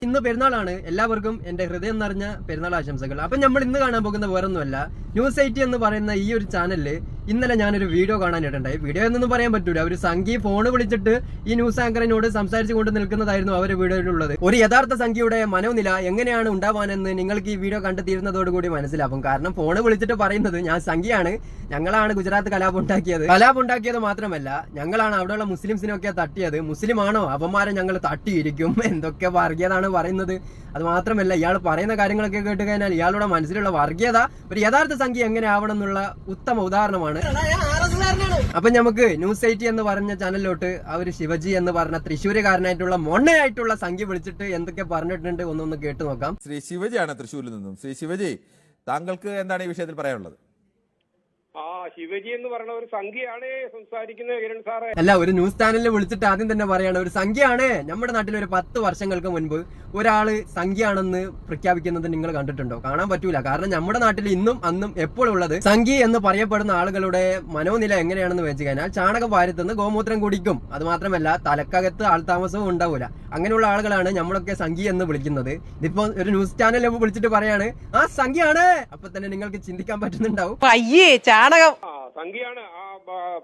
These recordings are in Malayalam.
ഇന്ന് പെരുന്നാളാണ്. എല്ലാവർക്കും എന്റെ ഹൃദയം നിറഞ്ഞ പെരുന്നാൾ ആശംസകൾ. അപ്പൊ നമ്മൾ ഇന്ന് കാണാൻ പോകുന്ന വേറൊന്നുമല്ല, ന്യൂസ് 80 എന്ന് പറയുന്ന ഈ ഒരു ചാനലില് ഇന്നലെ ഞാനൊരു വീഡിയോ കാണാനിട്ടുണ്ടായി. വീഡിയോ എന്നൊന്നും പറയാൻ പറ്റൂല, ഒരു സംഘി ഫോണ് വിളിച്ചിട്ട് ഈ ന്യൂസ് ആങ്കറിനോട് സംസാരിച്ചു കൊണ്ട് നിൽക്കുന്നതായിരുന്നു അവരുടെ വീഡിയോയിലുള്ളത്. ഒരു യഥാർത്ഥ സംഖ്യയുടെ മനോനില എങ്ങനെയാണ് ഉണ്ടാവാനെന്ന് നിങ്ങൾക്ക് ഈ വീഡിയോ കണ്ടു തീരുന്നതോടുകൂടി മനസ്സിലാവും. കാരണം ഫോണ് വിളിച്ചിട്ട് പറയുന്നത് ഞാൻ സംഖ്യയാണ്, ഞങ്ങളാണ് ഗുജറാത്ത് കലാപം ഉണ്ടാക്കിയത് മാത്രമല്ല, ഞങ്ങളാണ് അവിടെയുള്ള മുസ്ലിംസിനൊക്കെ തട്ടിയത്, മുസ്ലിമാണോ അവന്മാരെ ഞങ്ങൾ തട്ടിയിരിക്കും, എന്തൊക്കെ വർഗീയതാണ് പറയുന്നത്. അത് മാത്രമല്ല, ഇയാൾ പറയുന്ന കാര്യങ്ങളൊക്കെ കേട്ട് കഴിഞ്ഞാൽ ഇയാളുടെ മനസ്സിലുള്ള വർഗീയത ഒരു യഥാർത്ഥ സംഖ്യ എങ്ങനെ ആവണം എന്നുള്ള ഉത്തമ ഉദാഹരണമാണ്. അപ്പൊ നമുക്ക് ന്യൂസ് 80 എന്ന് പറഞ്ഞ ചാനലിലോട്ട് ആ ഒരു ശിവജി എന്ന് പറഞ്ഞ തൃശ്ശൂരുകാരനായിട്ടുള്ള മൊണ്ണയായിട്ടുള്ള സംഖ്യ വിളിച്ചിട്ട് എന്തൊക്കെ പറഞ്ഞിട്ടുണ്ട് ഒന്നൊന്ന് കേട്ടു നോക്കാം. ശ്രീ ശിവജിയാണ് തൃശ്ശൂരിൽ നിന്നും. ശ്രീ ശിവജി, താങ്കൾക്ക് എന്താണ് ഈ വിഷയത്തിൽ പറയാനുള്ളത്? ശിവജി എന്ന് പറയുന്ന ഒരു സംഖ്യയാണ് സംസാരിക്കുന്നത് കിരൺ സാറേ. അല്ല, ഒരു ന്യൂസ് ചാനലിൽ വിളിച്ചിട്ട് ആദ്യം തന്നെ പറയാണ് ഒരു സംഖ്യയാണ്. നമ്മുടെ നാട്ടിൽ ഒരു 10 വർഷങ്ങൾക്ക് മുൻപ് ഒരാള് സംഖ്യയാണെന്ന് പ്രഖ്യാപിക്കുന്നത് നിങ്ങൾ കണ്ടിട്ടുണ്ടോ? കാണാൻ പറ്റൂല. കാരണം നമ്മുടെ നാട്ടിൽ ഇന്നും അന്നും എപ്പോഴും ഉള്ളത് സംഖ്യ എന്ന് പറയപ്പെടുന്ന ആളുകളുടെ മനോനില എങ്ങനെയാണെന്ന് വെച്ച് കഴിഞ്ഞാൽ ചാണകം വാരത്തുനിന്ന് ഗോമൂത്രം കുടിക്കും. അത് മാത്രമല്ല, തലക്കകത്ത് ആൾതാമസവും ഉണ്ടാവൂല. അങ്ങനെയുള്ള ആളുകളാണ് നമ്മളൊക്കെ സംഖ്യ എന്ന് വിളിക്കുന്നത്. ഇതിപ്പോ ഒരു ന്യൂസ് ചാനലിൽ വിളിച്ചിട്ട് പറയാണ് ആ സംഖ്യയാണ്. അപ്പൊ തന്നെ നിങ്ങൾക്ക് ചിന്തിക്കാൻ പറ്റുന്നുണ്ടാവും, അയ്യേ ചാണകം സംഖ്യയാണ്.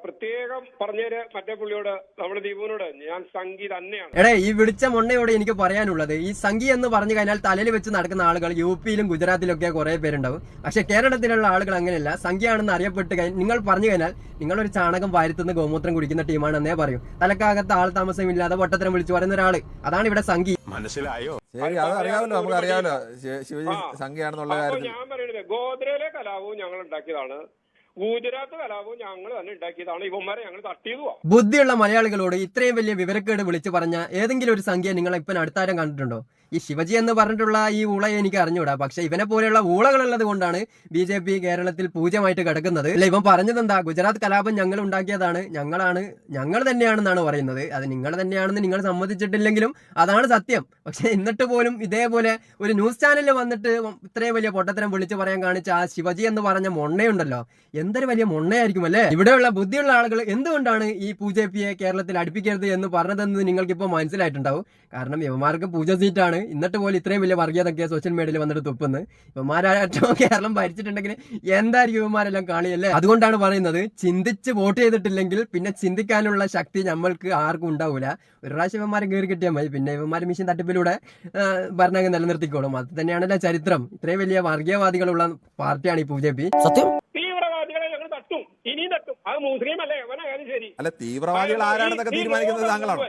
പ്രത്യേകം പറഞ്ഞേര് മറ്റേ പുള്ളിയോട്, നമ്മുടെ ദീപുവിനോട്, ഞാൻ സംഖ്യ തന്നെയാണ്. എടേ, ഈ വിളിച്ച മൊണ്ണയോട് എനിക്ക് പറയാനുള്ളത്, ഈ സംഖ്യ എന്ന് പറഞ്ഞു കഴിഞ്ഞാൽ തലയിൽ വെച്ച് നടക്കുന്ന ആളുകൾ യുപിയിലും ഗുജറാത്തിലൊക്കെ കുറെ പേരുണ്ടാവും. പക്ഷെ കേരളത്തിലുള്ള ആളുകൾ അങ്ങനെയല്ല. സംഖ്യയാണെന്ന് അറിയപ്പെട്ട് നിങ്ങൾ പറഞ്ഞു കഴിഞ്ഞാൽ നിങ്ങളൊരു ചാണകം വാരത്തുനിന്ന് ഗോമൂത്രം കുടിക്കുന്ന ടീമാണെന്നേ പറയും. തലക്കകത്ത് ആൾ താമസമില്ലാതെ പൊട്ടത്തരം വിളിച്ചു പറയുന്ന ഒരാള്, അതാണ് ഇവിടെ സംഖ്യ. മനസ്സിലായോ? ശരി, അത് അറിയാമല്ലോ, നമുക്ക് അറിയാമല്ലോ ശിവജി സംഖ്യയാണെന്നുള്ള കാര്യത്തിൽ. ഞാൻ പറയുന്നത് ഗോദ്രയിലെ കലാപവും ഞങ്ങൾ ഉണ്ടാക്കിയതാണ്, ഗുജറാത്ത് കലാപവും ഞങ്ങൾ തന്നെ ഉണ്ടാക്കിയതാണ്, ഇവന്മാരെ ഞങ്ങൾ തട്ടിയതുവാ. ബുദ്ധിയുള്ള മലയാളികളോട് ഇത്രയും വലിയ വിവരക്കേട് വിളിച്ചു പറഞ്ഞ ഏതെങ്കിലും ഒരു സംഖ്യ നിങ്ങൾ ഇപ്പം അടുത്താരം കണ്ടിട്ടുണ്ടോ? ഈ ശിവജി എന്ന് പറഞ്ഞിട്ടുള്ള ഈ ഊളയെ എനിക്ക് അറിഞ്ഞൂടാ. പക്ഷെ ഇവനെ പോലെയുള്ള ഊളകളുള്ളത് കൊണ്ടാണ് BJP കേരളത്തിൽ പൂജ്യമായിട്ട് കിടക്കുന്നത്. അല്ല, ഇവൻ പറഞ്ഞത് എന്താ? ഗുജറാത്ത് കലാപം ഞങ്ങൾ ഉണ്ടാക്കിയതാണ്, ഞങ്ങൾ തന്നെയാണെന്നാണ് പറയുന്നത്. അത് നിങ്ങൾ തന്നെയാണെന്ന് നിങ്ങൾ സമ്മതിച്ചിട്ടില്ലെങ്കിലും അതാണ് സത്യം. പക്ഷെ എന്നിട്ട് പോലും ഇതേപോലെ ഒരു ന്യൂസ് ചാനലിൽ വന്നിട്ട് ഇത്രയും വലിയ പൊട്ടത്തരം വിളിച്ചു പറയാൻ കാണിച്ച ആ ശിവജി എന്ന് പറഞ്ഞ മൊണ്ണയുണ്ടല്ലോ, എന്തൊരു വലിയ മൊണ്ണയായിരിക്കും അല്ലേ? ഇവിടെയുള്ള ബുദ്ധിയുള്ള ആളുകൾ എന്തുകൊണ്ടാണ് ഈ പൂജപ്പിയെ കേരളത്തിൽ അടുപ്പിക്കരുത് എന്ന് പറഞ്ഞതെന്ന് നിങ്ങൾക്കിപ്പോൾ മനസ്സിലായിട്ടുണ്ടാവും. കാരണം ഇവന്മാർക്ക് പൂജ സീറ്റാണ്. എന്നിട്ട് പോലും ഇത്രയും വലിയ വർഗീയതൊക്കെ സോഷ്യൽ മീഡിയയിൽ വന്നിട്ട് തുപ്പുന്നു. ഇവന്മാരായിട്ടും കേരളം ഭരിച്ചിട്ടുണ്ടെങ്കിൽ എന്തായിരിക്കും ഇവന്മാരെല്ലാം കാണിയല്ലേ? അതുകൊണ്ടാണ് പറയുന്നത്, ചിന്തിച്ച് വോട്ട് ചെയ്തിട്ടില്ലെങ്കിൽ പിന്നെ ചിന്തിക്കാനുള്ള ശക്തി നമ്മൾക്ക് ആർക്കും ഉണ്ടാവൂല. ഒരു പ്രാവശ്യം ഇവന്മാരെ കയറി കിട്ടിയാൽ മതി, പിന്നെ ഇവന്മാർ മിഷൻ തട്ടിപ്പിലൂടെ ഭരണങ്ങൾ നിലനിർത്തിക്കോളും. അത് തന്നെയാണല്ലോ ചരിത്രം. ഇത്രയും വലിയ വർഗീയവാദികളുള്ള പാർട്ടിയാണ് ഈ BJP. സത്യം. തീവ്രവാദികളെ ഞങ്ങൾ തട്ടും, ഇനിയും തട്ടും. അത് മുസ്ലിം അല്ലേ അവനായാലും ശരി. അല്ല, തീവ്രവാദികൾ ആരാണെന്നൊക്കെ തീരുമാനിക്കുന്നത് താങ്കളാണ്.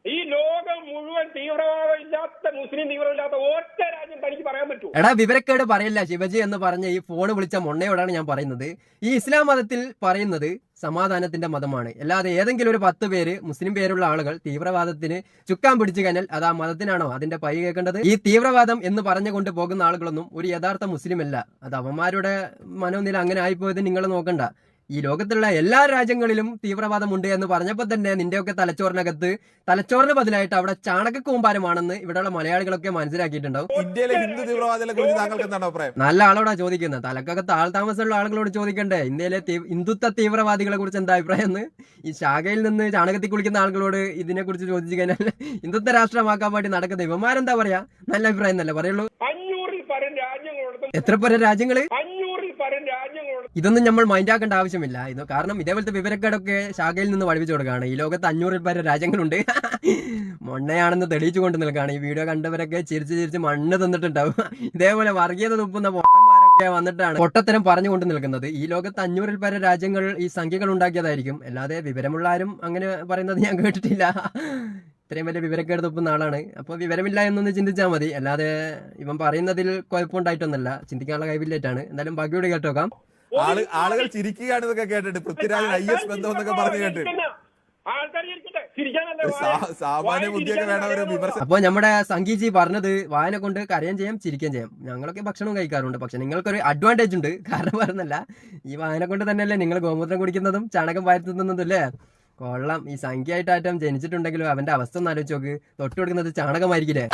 ഈ ലോകം മുഴുവൻ തീവ്രവാദം ഇല്ലാത്ത, മുസ്ലിം തീവ്രമില്ലാത്ത ഒറ്റ രാജ്യം തനിക്ക് പറയാൻ പറ്റൂ? എടാ, വിവരക്കേട് പറയില്ല ശിവജി എന്ന് പറഞ്ഞ ഈ ഫോൺ വിളിച്ച മൊണ്ണയോടാണ് ഞാൻ പറയുന്നത്. ഈ ഇസ്ലാം മതത്തിൽ പറയുന്നത് സമാധാനത്തിന്റെ മതമാണ്. അല്ലാതെ ഏതെങ്കിലും ഒരു 10 പേര് മുസ്ലിം പേരുള്ള ആളുകൾ തീവ്രവാദത്തിന് ചുക്കാൻ പിടിച്ചു കഴിഞ്ഞാൽ അത് ആ മതത്തിനാണോ അതിന്റെ പൈ കേൾക്കേണ്ടത്? ഈ തീവ്രവാദം എന്ന് പറഞ്ഞുകൊണ്ട് പോകുന്ന ആളുകളൊന്നും ഒരു യഥാർത്ഥ മുസ്ലിം അല്ല. അത് അവന്മാരുടെ മനോനില അങ്ങനെ ആയിപ്പോയത് നിങ്ങൾ നോക്കണ്ട. ഈ ലോകത്തുള്ള എല്ലാ രാജ്യങ്ങളിലും തീവ്രവാദമുണ്ട് എന്ന് പറഞ്ഞപ്പോൾ തന്നെ നിന്റെയൊക്കെ തലച്ചോറിന് ബദലായിട്ട് അവിടെ ചാണകക്കൂമ്പാരമാണെന്ന് ഇവിടെയുള്ള മലയാളികളൊക്കെ മനസ്സിലാക്കിയിട്ടുണ്ടാവും. ഇന്ത്യയിലെ ഹിന്ദു തീവ്രവാദികളെ കുറിച്ച് താങ്കൾക്ക് എന്താണ് അഭിപ്രായം? നല്ല ആളോടാ ചോദിക്കുന്നത്, തലക്കകത്ത് ആൾ താമസമുള്ള ആളുകളോട് ചോദിക്കണ്ടേ ഇന്ത്യയിലെ ഹിന്ദുത്വ തീവ്രവാദികളെ കുറിച്ച് എന്താ അഭിപ്രായം എന്ന്? ഈ ശാഖയിൽ നിന്ന് ചാണകത്തിൽ കുളിക്കുന്ന ആളുകളോട് ഇതിനെ കുറിച്ച് ചോദിച്ചു കഴിഞ്ഞാൽ ഹിന്ദുത്വ രാഷ്ട്രമാക്കാൻ വേണ്ടി നടക്കുന്നത് ഇവന്മാരെന്താ പറയാ? നല്ല അഭിപ്രായം എന്നല്ലേ പറയുള്ളൂ. 500-ൽ പരം രാജ്യങ്ങളോട്. എത്ര പരം രാജ്യങ്ങള്? 500-ൽ പരം രാജ്യങ്ങളോട്. ഇതൊന്നും നമ്മൾ മൈൻഡാക്കേണ്ട ആവശ്യമില്ല. ഇത് കാരണം ഇതേപോലത്തെ വിവരക്കേടൊക്കെ ശാഖയിൽ നിന്ന് പഠിപ്പിച്ചു കൊടുക്കുകയാണ്. ഈ ലോകത്ത് 500-ൽ പരം രാജ്യങ്ങളുണ്ട്. മൊണ്ണയാണെന്ന് തെളിയിച്ചു കൊണ്ട് നിൽക്കുകയാണ്. ഈ വീഡിയോ കണ്ടവരൊക്കെ ചിരിച്ച് മണ്ണ് തന്നിട്ടുണ്ടാവും. ഇതേപോലെ വർഗീയത തുപ്പുന്ന പൊട്ടന്മാരൊക്കെ വന്നിട്ടാണ് പൊട്ടത്തരം പറഞ്ഞുകൊണ്ട് നിൽക്കുന്നത്. ഈ ലോകത്ത് 500-ൽ പരം രാജ്യങ്ങൾ ഈ സംഖ്യകൾ ഉണ്ടാക്കിയതായിരിക്കും. അല്ലാതെ വിവരമുള്ള ആരും അങ്ങനെ പറയുന്നത് ഞാൻ കേട്ടിട്ടില്ല. ഇത്രയും വലിയ വിവരക്കേട് തുപ്പുന്ന ആളാണ്. അപ്പോൾ വിവരമില്ല എന്നൊന്ന് ചിന്തിച്ചാൽ മതി. അല്ലാതെ ഇവൻ പറയുന്നതിൽ കുഴപ്പമുണ്ടായിട്ടൊന്നല്ല, ചിന്തിക്കാനുള്ള കഴിവില്ലേറ്റാണ്. എന്തായാലും ബാക്കിയോട് കേട്ടോക്കാം. ആളുകൾ ചിരിക്കുകയാണ് ഇതൊക്കെ കേട്ടിട്ട്. പൃഥ്വിരാജ് IS ബന്ധം എന്നൊക്കെ പറഞ്ഞു കേട്ട് സാമാന്യ ബുദ്ധിയൊക്കെ വേണം ഒരു വിമർശനം. അപ്പൊ നമ്മുടെ സംഗീജി പറഞ്ഞത് വായന കൊണ്ട് കരയാൻ ചെയ്യാം, ചിരിക്കാൻ ചെയ്യാം. ഞങ്ങളൊക്കെ ഭക്ഷണം കഴിക്കാറുണ്ട്, പക്ഷെ നിങ്ങൾക്കൊരു അഡ്വാൻറ്റേജ് ഉണ്ട്. കാരണം പറഞ്ഞല്ല, ഈ വായന കൊണ്ട് തന്നെയല്ലേ നിങ്ങൾ ഗോമൂത്രം കുടിക്കുന്നതും ചാണകം വാരുത്തുന്നതും അല്ലേ? കൊള്ളാം. ഈ സംഖ്യയായിട്ടാറ്റം ജനിച്ചിട്ടുണ്ടെങ്കിലും അവന്റെ അവസ്ഥ ഒന്ന് ആലോചിച്ച് നോക്ക്. തൊട്ട് കൊടുക്കുന്നത് ചാണകമായിരിക്കില്ലേ?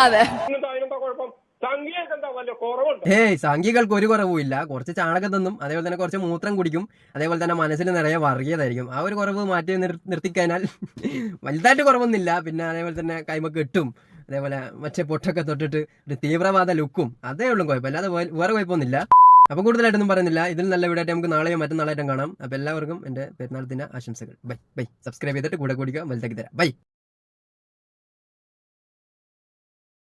സംഖ്യകൾക്ക് ഒരു കുറവുമില്ല. കുറച്ച് ചാണകം തന്നും, അതേപോലെ തന്നെ കുറച്ച് മൂത്രം കുടിക്കും, അതേപോലെ തന്നെ മനസ്സിൽ നിറയെ വർഗീയതായിരിക്കും. ആ ഒരു കുറവ് മാറ്റി നിർത്തിക്കഴിഞ്ഞാൽ വലുതായിട്ട് കുറവൊന്നുമില്ല. പിന്നെ അതേപോലെ തന്നെ കൈമ കെട്ടും, അതേപോലെ മറ്റേ പൊട്ടൊക്കെ തൊട്ടിട്ട് ഒരു തീവ്രവാദ ലുക്കും അതേ ഉള്ളൂ കുഴപ്പം, അല്ലാതെ വേറെ കുഴപ്പമൊന്നുമില്ല. അപ്പൊ കൂടുതലായിട്ടൊന്നും പറയുന്നില്ല. ഇതിൽ നല്ല വീഡിയോ നമുക്ക് നാളെയോ മറ്റന്നാളായിട്ടും കാണാം. അപ്പൊ എല്ലാവർക്കും എന്റെ പെരുന്നാൾ ദിന ആശംസകൾ. Bye bye. സബ്സ്ക്രൈബ് ചെയ്തിട്ട് കൂടെ കൂടിക്കുക, വലുതാക്കി തരാം. ബൈ.